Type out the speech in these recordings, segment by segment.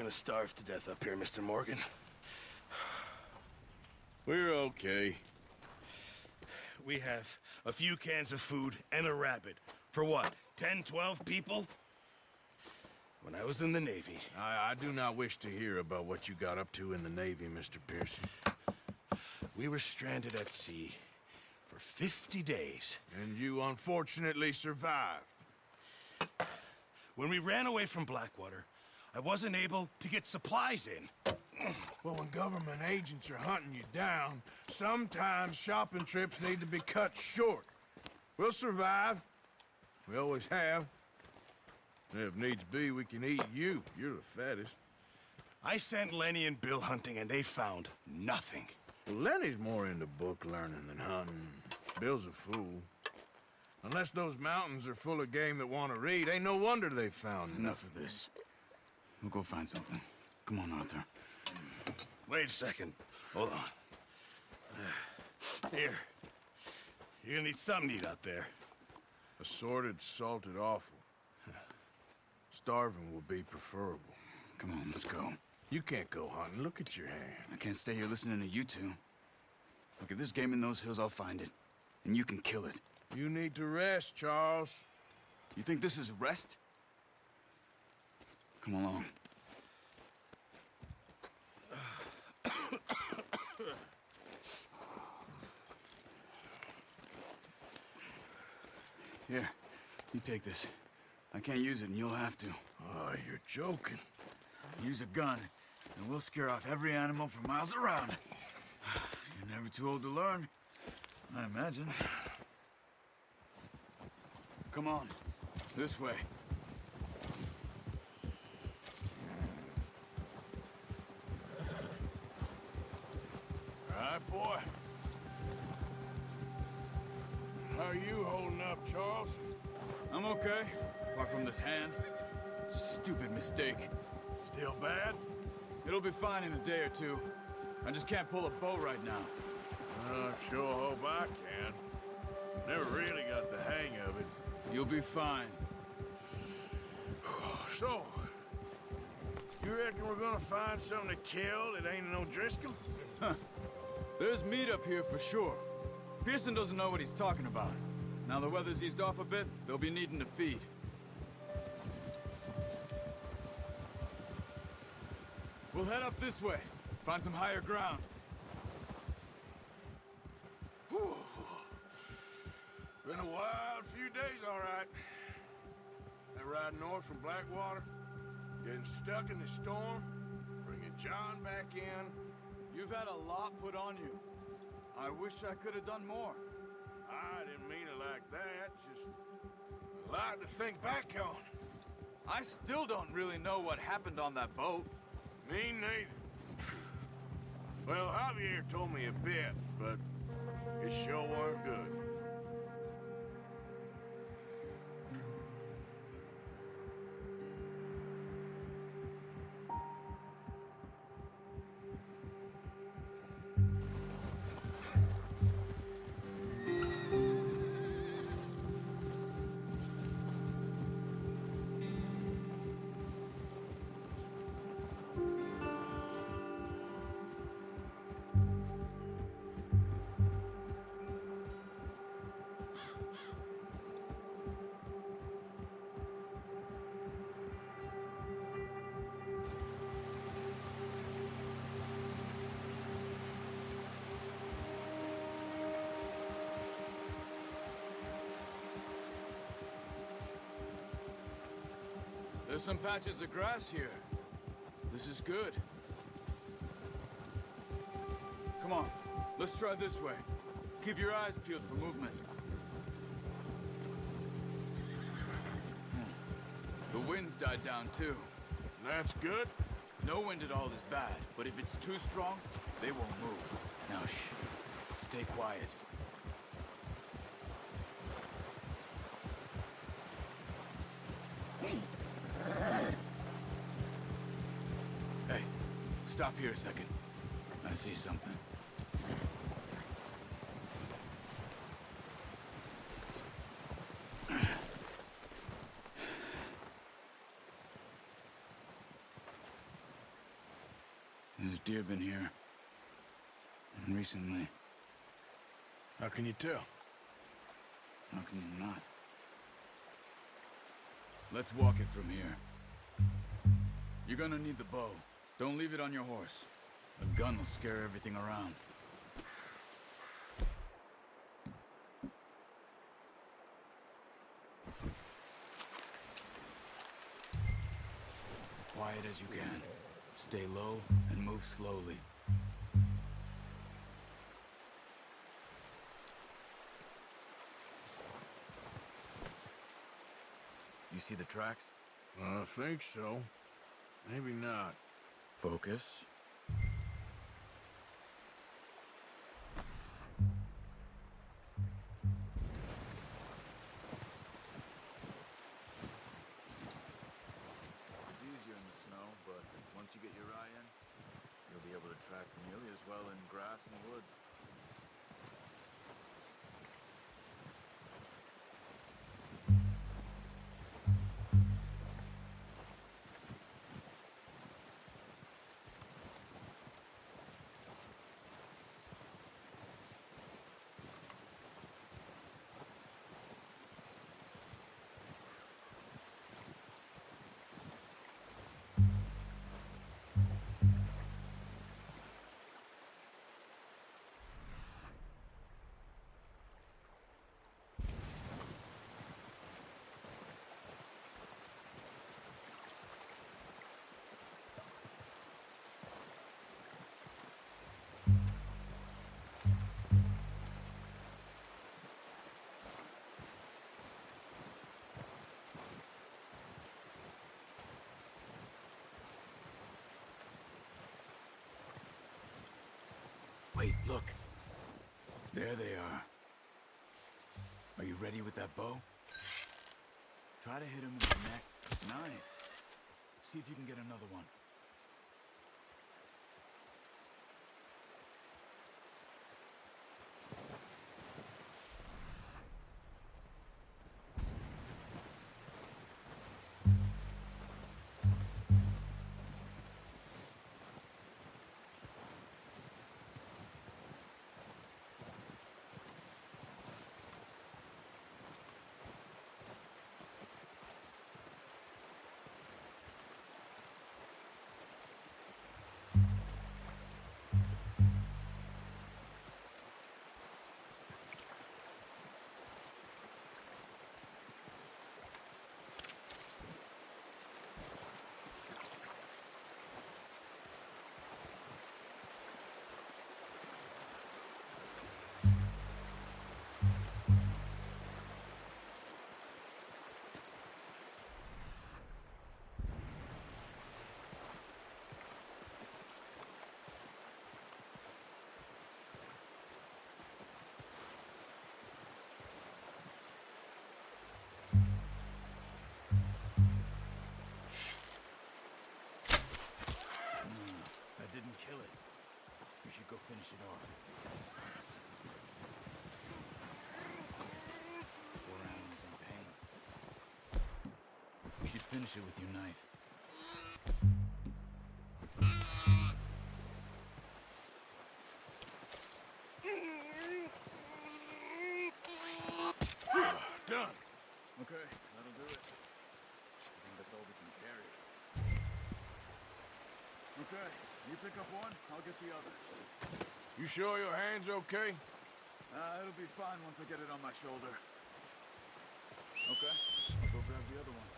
gonna starve to death up here, Mr. Morgan. We're okay. We have a few cans of food and a rabbit. For what, 10, 12 people? When I was in the Navy... I do not wish to hear about what you got up to in the Navy, Mr. Pearson. We were stranded at sea for 50 days. And you unfortunately survived. When we ran away from Blackwater, I wasn't able to get supplies in. Well, when government agents are hunting you down, sometimes shopping trips need to be cut short. We'll survive. We always have. If needs be, we can eat you. You're the fattest. I sent Lenny and Bill hunting, and they found nothing. Well, Lenny's more into book learning than hunting. Bill's a fool. Unless those mountains are full of game that want to read, ain't no wonder they found Enough of this. We'll go find something. Come on, Arthur. Wait a second. Hold on. Here. You're gonna need something to eat out there. Assorted, salted offal. Starving will be preferable. Come on, let's go. You can't go hunting. Look at your hand. I can't stay here listening to you two. Look, if there's game in those hills, I'll find it. And you can kill it. You need to rest, Charles. You think this is rest? Come along. Here, you take this. I can't use it, and you'll have to. Oh, you're joking. Use a gun, and we'll scare off every animal for miles around. You're never too old to learn, I imagine. Come on, this way. All right, boy. How are you holding up, Charles? I'm okay, apart from this hand. Stupid mistake. Still bad? It'll be fine in a day or two. I just can't pull a bow right now. I sure hope I can. Never really got the hang of it. You'll be fine. So, you reckon we're gonna find something to kill that ain't no Driscoll? There's meat up here for sure. Pearson doesn't know what he's talking about. Now the weather's eased off a bit, they'll be needing to feed. We'll head up this way. Find some higher ground. Been a wild few days, all right. That ride north from Blackwater, getting stuck in the storm, bringing John back in. You've had a lot put on you. I wish I could have done more. I didn't mean it like that, just a lot to think back on. I still don't really know what happened on that boat. Me neither. Well, Javier told me a bit, but it sure weren't good. There's some patches of grass here. This is good. Come on, let's try this way. Keep your eyes peeled for movement. The wind's died down too. That's good. No wind at all is bad, but if it's too strong, they won't move. Now shh, stay quiet. Hey, stop here a second. I see something. deer been here? Recently. How can you tell? How can you not? Let's walk it from here. You're gonna need the bow. Don't leave it on your horse. A gun will scare everything around. Quiet as you can. Stay low and move slowly. You see the tracks? I think so. Maybe not. Focus. It's easier in the snow, but once you get your eye in, you'll be able to track nearly as well in grass and woods. Wait, look. There they are. Are you ready with that bow? Try to hit him in the neck. Nice. See if you can get another one. That didn't kill it. You should go finish it off. Poor animal's in pain. You should finish it with your knife. Done. Okay, that'll do it. I think that's all we can carry. Okay, you pick up one, I'll get the other. You sure your hand's okay? It'll be fine once I get it on my shoulder. Okay, I'll go grab the other one.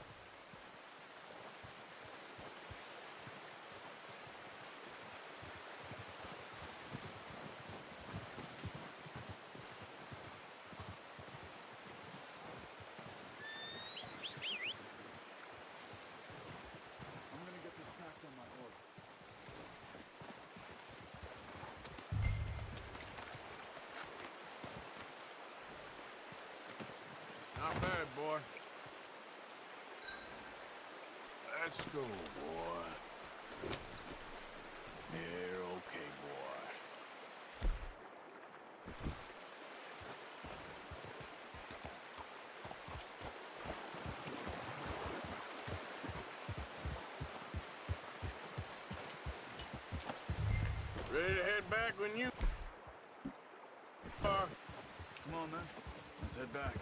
I'm gonna get this packed on my horse. Not bad, boy. Let's go, boy. You're okay, boy. Ready to head back when you are. Come on, then. Let's head back.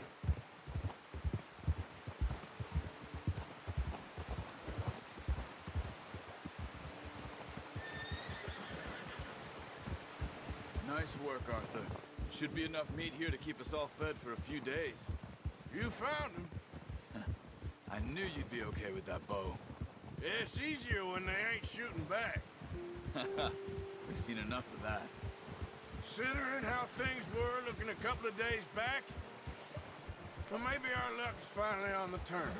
Nice work, Arthur. Should be enough meat here to keep us all fed for a few days. You found him. I knew you'd be okay with that bow. Yeah, it's easier when they ain't shooting back. We've seen enough of that. Considering how things were looking a couple of days back, well, maybe our luck's finally on the turn.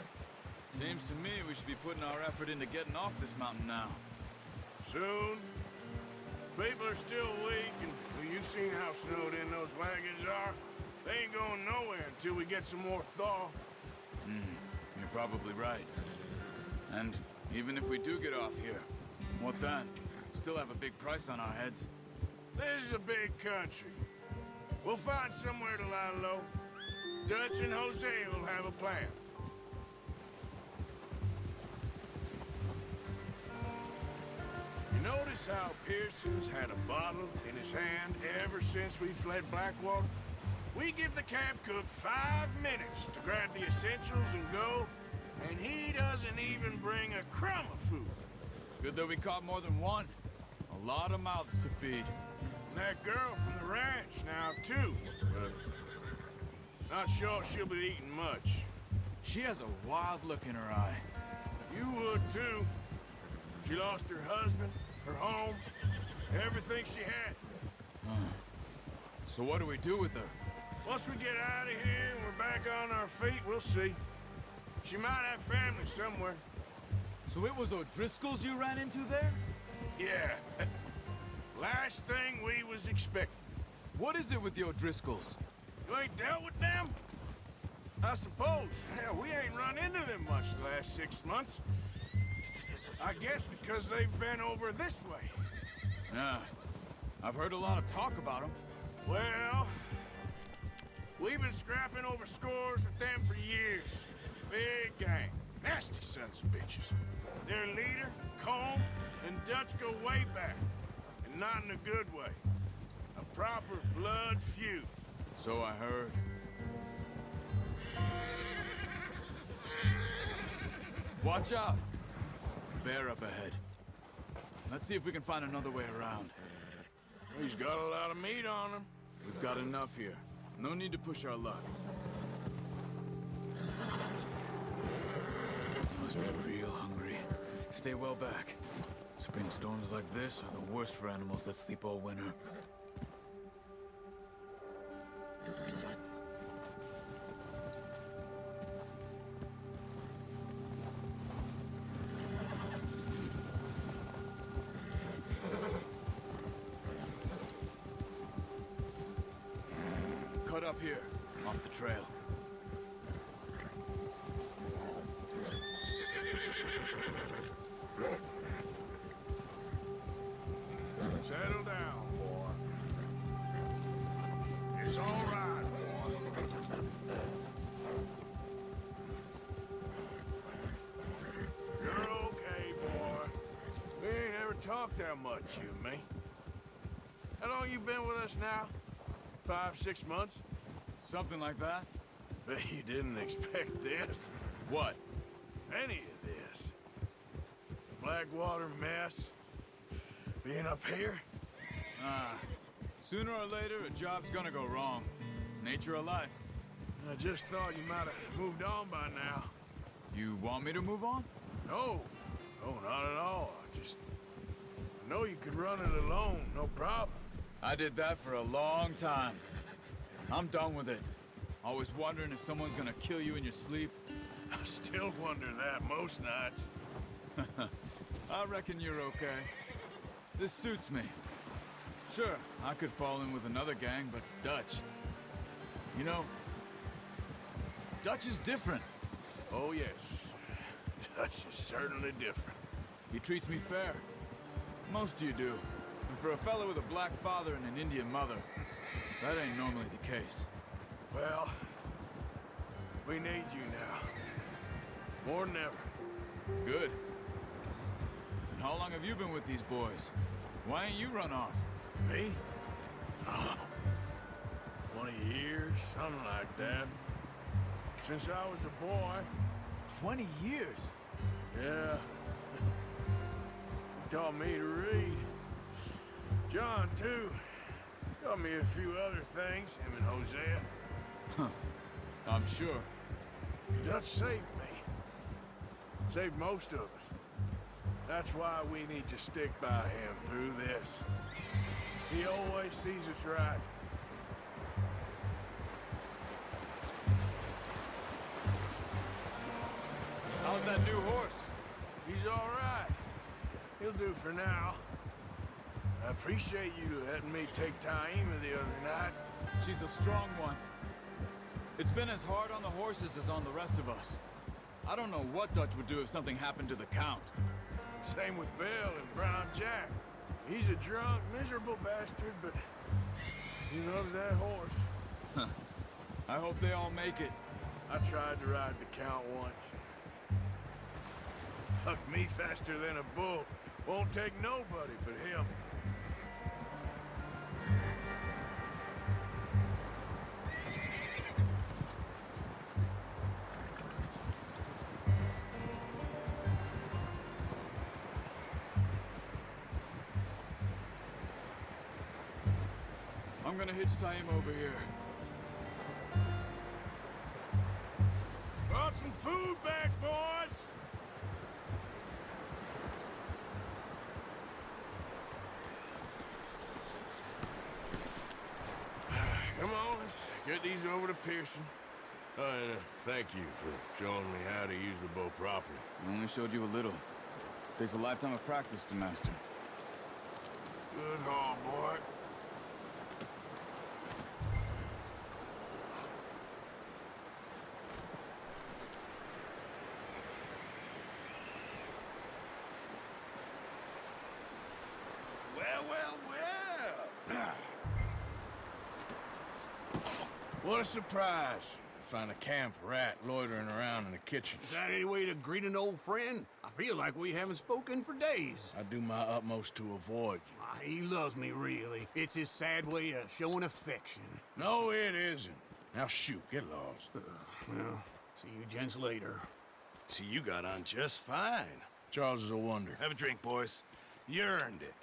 Seems to me we should be putting our effort into getting off this mountain now. Soon. People are still weak, and well, you've seen how snowed in those wagons are. They ain't going nowhere until we get some more thaw. You're probably right. And even if we do get off here, what then? Still have a big price on our heads. This is a big country. We'll find somewhere to lie low. Dutch and Jose will have a plan. You notice how Pearson's had a bottle in his hand ever since we fled Blackwater? We give the camp cook 5 minutes to grab the essentials and go, and he doesn't even bring a crumb of food. Good that we caught more than one. A lot of mouths to feed. And that girl from the ranch now, too. But not sure she'll be eating much. She has a wild look in her eye. You would, too. She lost her husband, her home, everything she had. So what do we do with her? Once we get out of here and we're back on our feet, we'll see. She might have family somewhere. So it was O'Driscoll's you ran into there? Yeah. Last thing we was expecting. What is it with the O'Driscolls? You ain't dealt with them? I suppose. Hell, we ain't run into them much the last 6 months. I guess because they've been over this way. Yeah. I've heard a lot of talk about them. Well, we've been scrapping over scores with them for years. Big gang. Nasty sons of bitches. Their leader, Combe, and Dutch go way back. And not in a good way. A proper blood feud. So I heard. Watch out! Bear up ahead. Let's see if we can find another way around. He's got a lot of meat on him. We've got enough here. No need to push our luck. You must be real hungry. Stay well back. Spring storms like this are the worst for animals that sleep all winter. Cut up here, off the trail. Settle down, boy. It's all right, boy. You're okay, boy. We ain't ever talked that much, you and me. How long you been with us now? 5, 6 months? Something like that? Bet you didn't expect this. What? Any of this. The Blackwater mess. Being up here. Sooner or later, a job's gonna go wrong. Nature of life. I just thought you might have moved on by now. You want me to move on? No. No, not at all. I know you could run it alone, no problem. I did that for a long time. I'm done with it. Always wondering if someone's gonna kill you in your sleep. I still wonder that most nights. I reckon you're okay. This suits me. Sure, I could fall in with another gang, but Dutch... You know, Dutch is different. Oh, yes. Dutch is certainly different. He treats me fair. Most of you do. And for a fellow with a black father and an Indian mother, that ain't normally the case. Well, we need you now. More than ever. Good. And how long have you been with these boys? Why ain't you run off? Me? Oh, 20 years, something like that. Since I was a boy. 20 years? Yeah. He taught me to read. John, too. Taught me a few other things, him and Hosea. I'm sure. Dutch saved me. Saved most of us. That's why we need to stick by him through this. He always sees us right. How's that new horse? He's all right. He'll do for now. I appreciate you letting me take Taima the other night. She's a strong one. It's been as hard on the horses as on the rest of us. I don't know what Dutch would do if something happened to the Count. Same with Bill and Brown Jack. He's a drunk, miserable bastard, but he loves that horse. I hope they all make it. I tried to ride the Count once. Hucked me faster than a bull. Won't take nobody but him. I'm gonna hitch Taim over here. Brought some food back, boys! Come on, let's get these over to Pearson. And thank you for showing me how to use the bow properly. I only showed you a little. Takes a lifetime of practice to master. Good haul, boy. Well. What a surprise. Find a camp rat loitering around in the kitchen. Is that any way to greet an old friend? I feel like we haven't spoken for days. I do my utmost to avoid you. He loves me, really. It's his sad way of showing affection. No, it isn't. Now shoot, get lost. Well, see you gents later. See, you got on just fine. Charles is a wonder. Have a drink, boys. You earned it.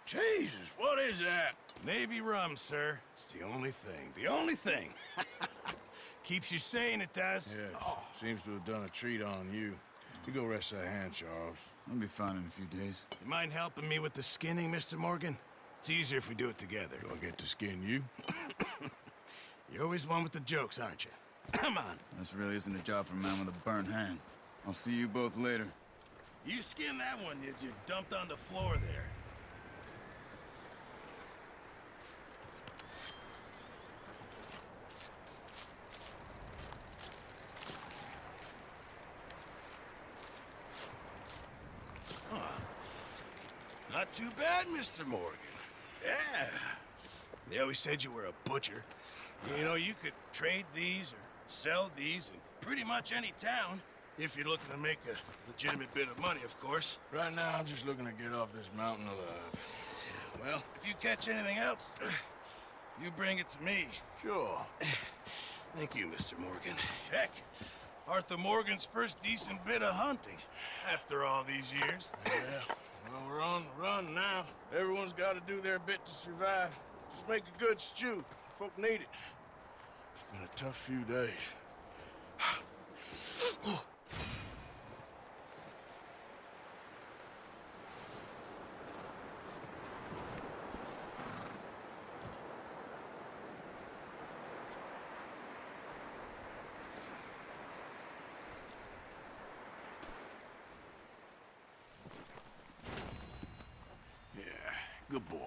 Jesus, what is that? Navy rum, sir. It's the only thing. The only thing. Keeps you sane, it does. Yes, seems to have done a treat on you. You go rest that hand, Charles. I'll be fine in a few days. You mind helping me with the skinning, Mr. Morgan? It's easier if we do it together. Do I get to skin you? You're always one with the jokes, aren't you? Come on. This really isn't a job for a man with a burnt hand. I'll see you both later. You skin that one you dumped on the floor there. Not too bad, Mr. Morgan. Yeah. They always said you were a butcher. You know, you could trade these or sell these in pretty much any town. If you're looking to make a legitimate bit of money, of course. Right now, I'm just looking to get off this mountain alive. Well, if you catch anything else, you bring it to me. Sure. Thank you, Mr. Morgan. Heck, Arthur Morgan's first decent bit of hunting after all these years. Yeah. Well, we're on the run now. Everyone's got to do their bit to survive. Just make a good stew. Folk need it. It's been a tough few days. Yeah, good boy.